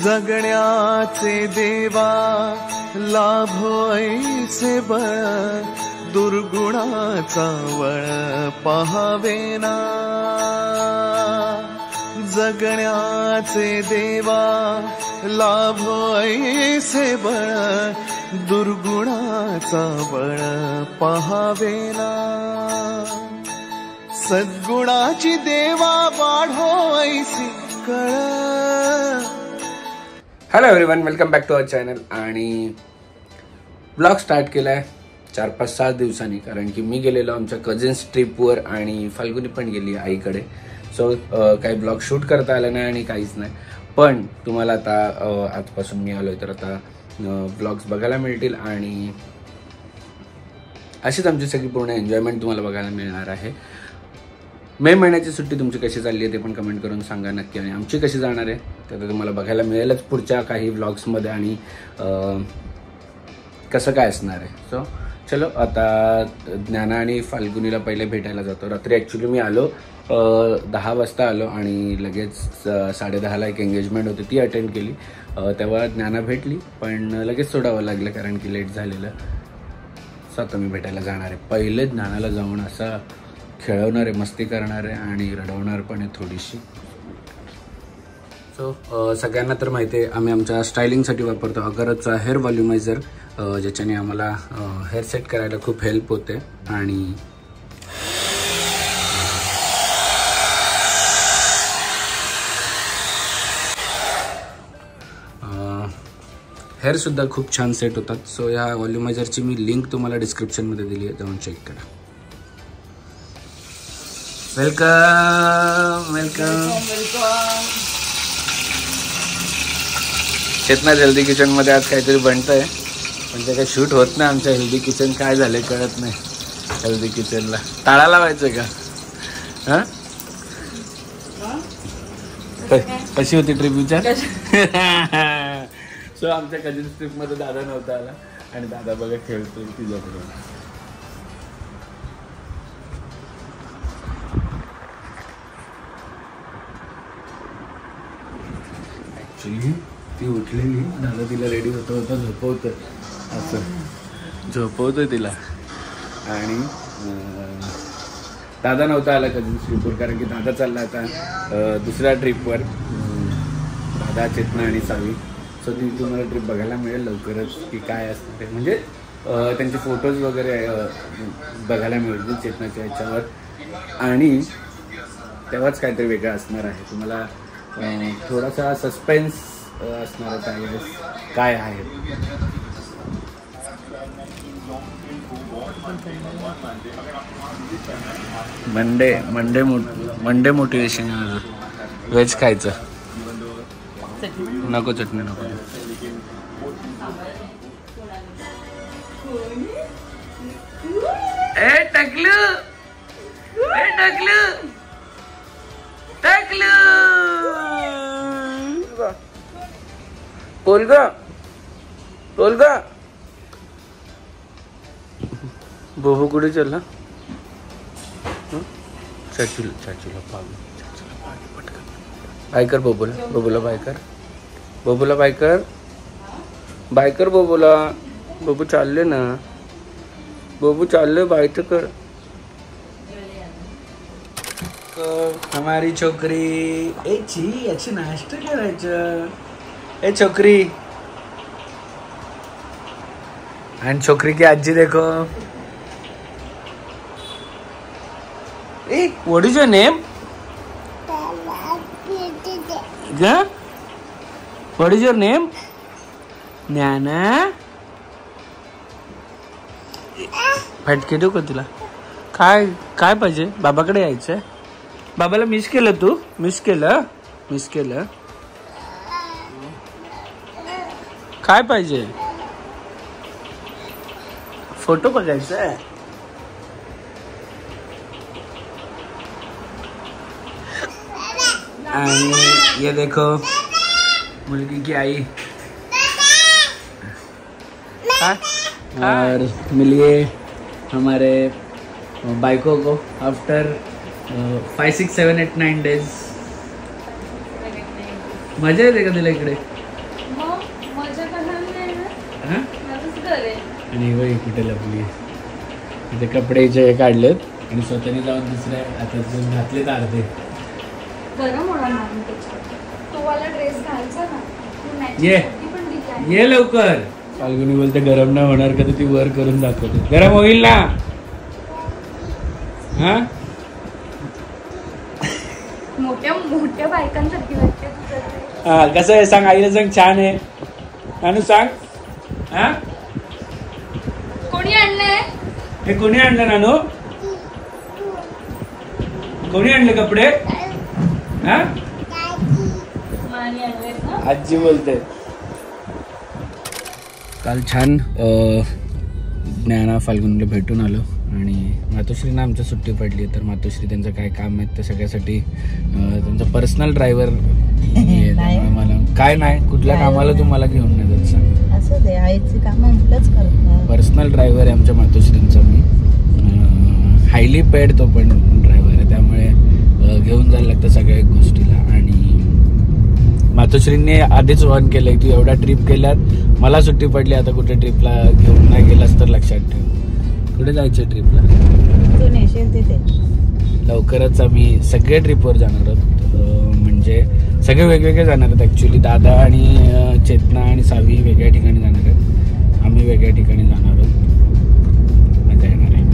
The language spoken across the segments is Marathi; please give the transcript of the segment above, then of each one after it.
जगण्याचे देवा लाभो ऐसे बळ दुर्गुणाचा वळ पहावेना जगण्याचे देवा लाभो ऐसे बळ दुर्गुणाचा बळ पहावेना सद्गुणाची देवा वाढो ऐसी कळ। Hello everyone, welcome back to our channel. आणि ब्लॉग स्टार्ट केलाय 4-5-7 दिवसांनी, कारण की मी गेलेलो आमच्या कझिन्स ट्रिपवर आणि फाल्गुनी पण गेली आईकडे। सो काही ब्लॉग शूट करता आला नाही आणि काहीच नाही, पण तुम्हाला आता आजपासून मी आलोय तर आता ब्लॉग्स बघायला मिळतील आणि अशीच आमची सगळी पूर्ण एन्जॉयमेंट तुम्हाला बघायला मिळणार आहे। मे महिन्याची सुट्टी तुमची कशी चालली आहे ते पण कमेंट करून सांगा नक्की, आणि आमची कशी जाणार आहे तर तुम्हाला बघायला मिळेलच पुढच्या काही व्लॉग्समध्ये आणि कसं काय असणार आहे। सो चलो आता ज्ञाना आणि फाल्गुनीला पहिले भेटायला जातो। रात्री ॲक्च्युली मी आलो 10 वाजता आलो आणि लगेच 10:30ला एक एंगेजमेंट होती ती अटेंड केली। तेव्हा ज्ञाना भेटली पण लगेच सोडावं लागलं कारण की लेट झालेलं। सो आता मी भेटायला जाणार आहे। पहिले ज्ञानाला जाऊन असा खेळवणार आहे, मस्ती करणार आहे आणि रडवणार पण आहे थोडीशी। सो सगळ्यांना तर माहिती आहे आम्ही आमच्या स्टायलिंगसाठी वापरतो अगरचा हेअर व्हॉल्युमायझर, ज्याच्याने आम्हाला हेअर सेट करायला खूप हेल्प होते आणि हेअरसुद्धा खूप छान सेट होतात। सो ह्या व्हॉल्युमायझरची मी लिंक तुम्हाला डिस्क्रिप्शनमध्ये दिली आहे, जाऊन चेक करा। Welcome welcome welcome. Chetana healthy kitchen मध्ये आज काहीतरी बनतंय, पण ते काही शूट होत नाही आमच्या हेल्दी किचन। काय झाले कळत नाही हेल्दी किचनला। टाळा लावायचंय का? हा, कशी होती ट्रिप विचार? सो आमच्या कझिन्स ट्रिप मध्ये दादा नव्हता आला आणि दादा बघा खेळतोय तिच्याकडे। ऍक्च्युली ती उठलेली, दादा तिला रेडी होता झोपवतोय, असं झोपवतोय तिला। आणि दादा नव्हता आला कझिन्स ट्रिपवर कारण की दादा चालला आता दुसऱ्या ट्रिपवर, दादा, चेतना आणि सावी। सो ती तुम्हाला ट्रिप बघायला मिळेल लवकरच की काय असतं ते, म्हणजे त्यांचे फोटोज वगैरे बघायला मिळतील चेतनाच्या याच्यावर आणि तेव्हाच काहीतरी वेगळं असणार आहे। तुम्हाला थोडासा सस्पेन्स असणार आहे काय आहे। मंडे मोटिवेशन व्हेज खायचं, नको चटणी नको। ए टकलू, ए टकलू, टकलू बोल गा, बोल गा। बोबू कुठे चला? चाचूला पटकन बाय कर बोबूला, बोबूला बाय कर, बोबूला बाय कर, बाय कर बोबूला। बोबू चालले ना, बोबू चालले, बाय तर कर। हमारी छोकरी याची नाश्ता करायचं। ए छोकरी, आणि छोकरी की आजी देखो। ए what is your name? What is your name? Gyana. फटके देऊ का तुला? काय काय पाहिजे? बाबाकडे यायचंय? बाबाला मिस केलं तू? मिस केलं? काय पाहिजे? फोटो बघायचा है? आणि ये देखो मुलगी की आई। और मिलिए हमारे बाइकों को आफ्टर 5, 6, 7, 8, 9 days। मजा येते का तुला इकडे? आणि वही कुठे लपली. इथे कपड्याचे हे काढलेत आणि स्वतःने जाऊन दुसऱ्या आता घातलेत अर्धे. ये लवकर. फाल्गुनी बोलते गरम नाही होणार का, तर ती वर करून दाखवते. गरम होईल ना. हा मोठ्या मोठ्या बायकांसारखी वाटते. हा कसं आहे सांग, आईला सांग छान आहे. अनु सांग. हा कोणी आणलंय हे? कोणी आणलं नानू? कोणी आणले कपडे? हा आजी बोलते. काल छान ज्ञाना फाल्गुनीला भेटून आलो आणि मातोश्रीना आमच्या सुट्टी पडली. तर मातोश्री त्यांचं काय काम आहे त्या सगळ्यासाठी त्यांचा पर्सनल ड्रायव्हर मला काय नाही कुठल्या कामाला तुम्हाला घेऊन नाही जात सांग. असं दे आईची कामं म्हटलंच करत. पर्सनल ड्रायव्हर आहे आमच्या मातोश्रींचा. मी हायली पेड तो पण ड्रायव्हर आहे, त्यामुळे घेऊन जायला लागतं सगळ्या गोष्टीला. आणि मातोश्रींनी आधीच वॉर्न केलंय की एवढ्या ट्रिप केल्यात, मला सुट्टी पडली, आता कुठे ट्रिपला घेऊन नाही गेलास तर लक्षात ठेव. कुठे जायचं ट्रिपला? तू नेशील तिथे. लवकरच आम्ही सगळे ट्रिपवर जाणार आहोत. म्हणजे सगळे वेगवेगळे जाणार आहेत ॲक्च्युली. दादा आणि चेतना आणि सावी वेगळ्या ठिकाणी जाणार आहेत, आम्ही वेगळ्या ठिकाणी जाणार आहोत. मजा येणार आहे.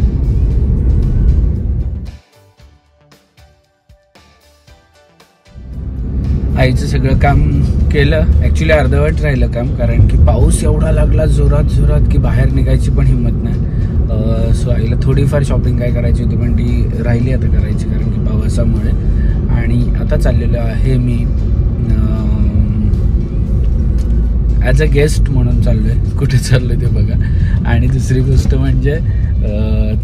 आईचं सगळं काम केलं. ॲक्च्युली अर्धवट राहिलं काम, कारण की पाऊस एवढा लागला जोरात जोरात की बाहेर निघायची पण हिंमत नाही. सो आईला थोडीफार शॉपिंग काय करायची होती पण ती राहिली आता करायची, कारण की पावसामुळे. आणि आता चाललेलो आहे मी ॲज अ गेस्ट म्हणून चाललो आहे. कुठे चाललो आहे ते बघा. आणि दुसरी गोष्ट म्हणजे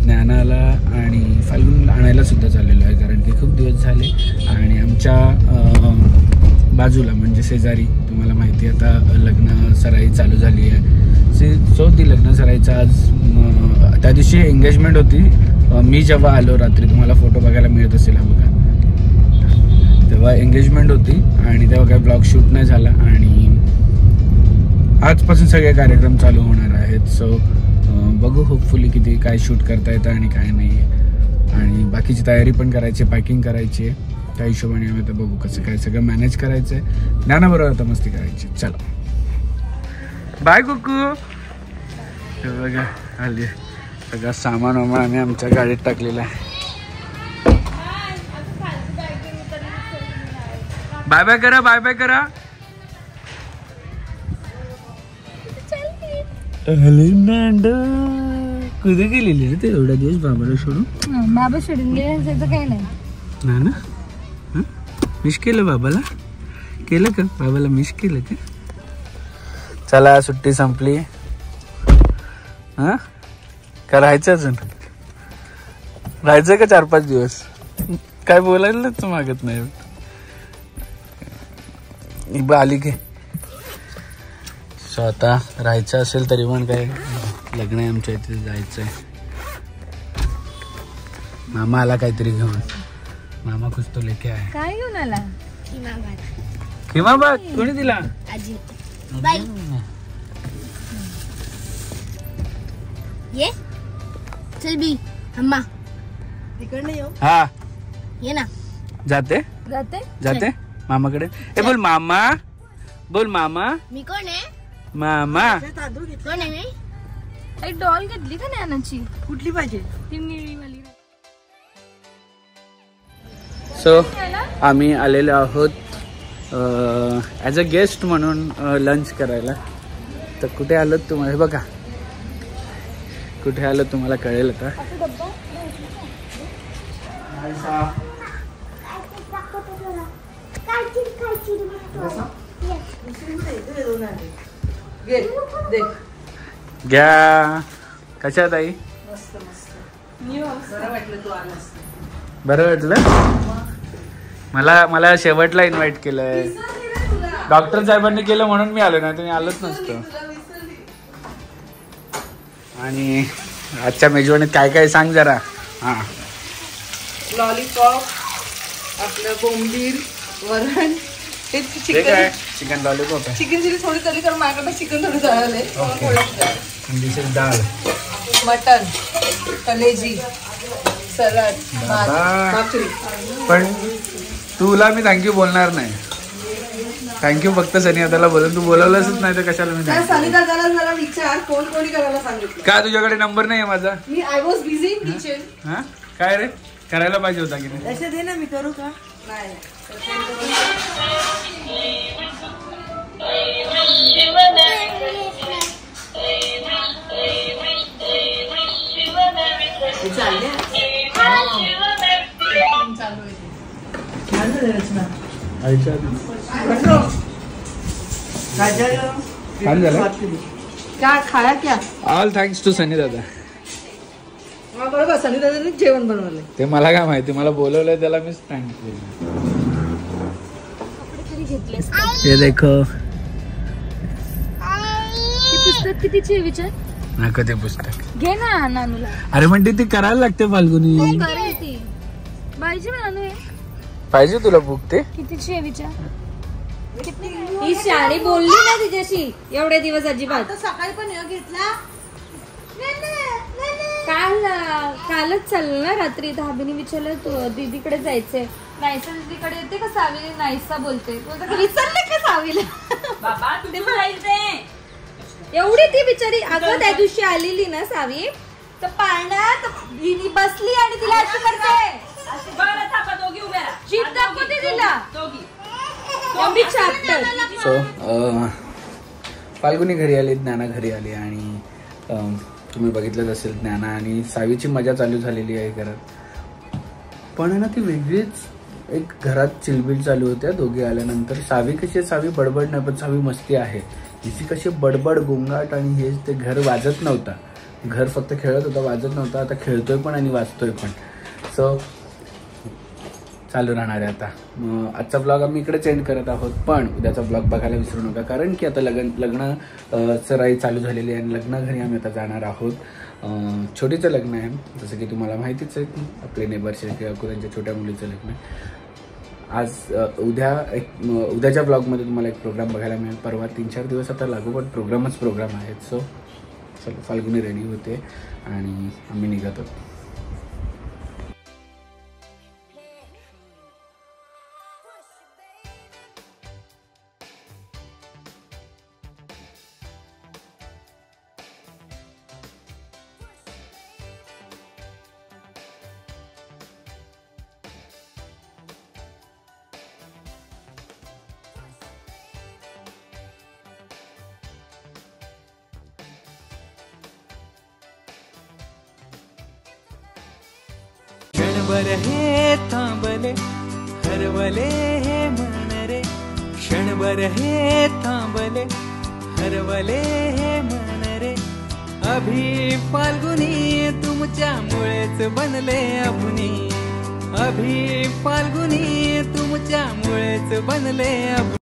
ज्ञानाला आणि फाल्गुनीला आणायला सुद्धा चाललेलो आहे, कारण की खूप दिवस झाले. आणि आमच्या बाजूला म्हणजे शेजारी तुम्हाला माहिती आहे आता लग्न सराई चालू झाली आहे. सो ती लग्न सराईचा आज त्या दिवशी एंगेजमेंट होती. मी जेव्हा आलो रात्री, तुम्हाला फोटो बघायला मिळत असेल हा बघा, तेव्हा एंगेजमेंट होती आणि तेव्हा काही ब्लॉग शूट नाही झाला. आणि आजपासून सगळे कार्यक्रम चालू होणार आहेत. सो बघू होपफुली किती काय शूट करता येतं आणि काय नाही. आणि बाकीची तयारी पण करायची, पॅकिंग करायची आहे. त्या हिशोबाने आम्ही आता बघू कसं काय सगळं मॅनेज करायचं आहे. ज्ञानाबरोबर आता मस्ती करायची. चला बाय कुकू. बघा आली सगळं सामान वामान आम्ही आमच्या गाडीत टाकलेलं आहे. बाय बाय करा, बाय बाय करा. कुठे गेलेली रे ते एवढ्या दिवस बाबाला सोडून? बाबा सोडून गेले काही नाही ना. मिस केलं बाबाला? केलं का बाबाला मिस केलं का? चला सुट्टी संपली. हा का राहायचं अजून? राहायचं का 4-5 दिवस? काय बोलायला तू मागत नाही. इबा आली की. सो आता राहायचं असेल तरी पण काय लग्न आहे आमच्या इथे, जायचंय. मामा आला काहीतरी घेऊन. मामा कुछ तो लेके आया. काय घेऊन आला? किमा बाग कोणी दिला? आजी. बाय. ये चल बी अम्मा तिकडे येऊ. हा ये ना. जाते जाते जाते मामाकडे. ए बोल मामा, बोल मामा. मी कोण आहे? मामा कोण आहे मी? एक डॉल घेतली का ज्ञानाची? कुठली पाहिजे? ती निळीवाली. सो आम्ही आलेलो आहोत ॲज अ गेस्ट म्हणून लंच करायला. तर कुठे आलो तुम्हाला बघा, कुठे आलो तुम्हाला कळेल आता. घ्या. कशा ताई? बरं वाटलं. मला शेवटला इन्व्हाइट केलंय. डॉक्टर साहेबांनी केलं म्हणून मी आलो, नाही तुम्ही आलोच नसतो. आणि आजच्या मेजवानीत काय काय सांग जरा. हा लॉलीपॉप, आपलं बोंबील, वरण, चिकन लॉलीपॉप आहे. चिकन चिली थोडी तरी कारण माझ्याकडे चिकन थोडी जळालंय. दिस इज डाळ, मटन, कलेजी, सलाड, भाकरी. पण तुला मी थँक्यू बोलणार नाही. थँक्यू फक्त सनी दादाला बोलून, तू बोलवलंच नाही तर कशाला मी सनी दादाला जरा विचार कोण कोणी करायला सांगितलं. का तुझ्याकडे नंबर नाही आहे माझा? मी I was busy in kitchen. हा काय रे, करायला पाहिजे होता की नाही? लक्ष दे ना, मी करू का? नाही छान झालं. क्या खाया क्या? ऑल थँक्स टू सनी दादा. बरोबर, सनी दादाने जेवण बनवलंय. ते मला काय माहिती, मला बोलवलंय त्याला मीच थँक्यू. हे देखो, पुस्तक कितीची आहे विचार? नको ते पुस्तक घे ना नानूला. अरे म्हणते ती करायला लागते फाल्गुनी. करेल ती. पाहिजे नानू हे. पाहिजे तुला बुक? ते कितीची आहे विचार? ही शाळी बोलली ना तिच्याशी एवढे दिवस अजिबात. सकाळी पण घेतला. कालच चाललं ना रात्री. धाबीने विचारलं तू दीदीकडे जायचंय. नाईसा दीदीकडे येते का सावी? नाईसा बोलते. विचारले का सावीला? बाबा तुझे बोलायचंय एवढी ती बिचारी. अगं त्या दिवशी आलेली ना सावी, तर पाळण्यात बसली आणि तिला अशी करते. सो फाल्गुनी घरी आली, ज्ञाना घरी आली आणि तुम्ही बघितलंच असेल ज्ञाना आणि सावीची मजा चालू झालेली आहे घरात. पण ना ती वेगळीच एक घरात चिलबिल चालू होत्या दोघे आल्यानंतर. सावी कशी, सावी बडबड नाही पण सावी मस्ती आहे. तिची कशी बडबड गोंगाट आणि हे ते घर वाजत नव्हता. घर फक्त खेळत होता, वाजत नव्हता. आता खेळतोय पण आणि वाजतोय पण. सो चालू राहणार आहे आता. आजचा ब्लॉग आम्ही इकडेच एंड करत आहोत, पण उद्याचा ब्लॉग बघायला विसरू नका, कारण की आता लग्न सराई चालू झालेली आहे आणि लग्न घरी आम्ही आता जाणार आहोत. छोटीचं लग्न आहे, जसं की तुम्हाला माहितीच आहे की आपले नेबरचे किंवा त्यांच्या छोट्या मुलीचं लग्न आहे. आज उद्याच्या ब्लॉगमध्ये तुम्हाला एक प्रोग्राम बघायला मिळेल. परवा 3-4 दिवस आता लागोपाठ प्रोग्राम आहेत. सो चलो, फाल्गुनी रेडी होते आणि आम्ही निघत आहोत. क्षणभर हे थांबले हरवले हे मन रे, क्षणभर हे थांबले हरवले हे मन रे. अभि फाल्गुनी तुमच्यामुळेच बनले अभुनी, अभि फाल्गुनी तुमच्यामुळेच बनले अभुनी.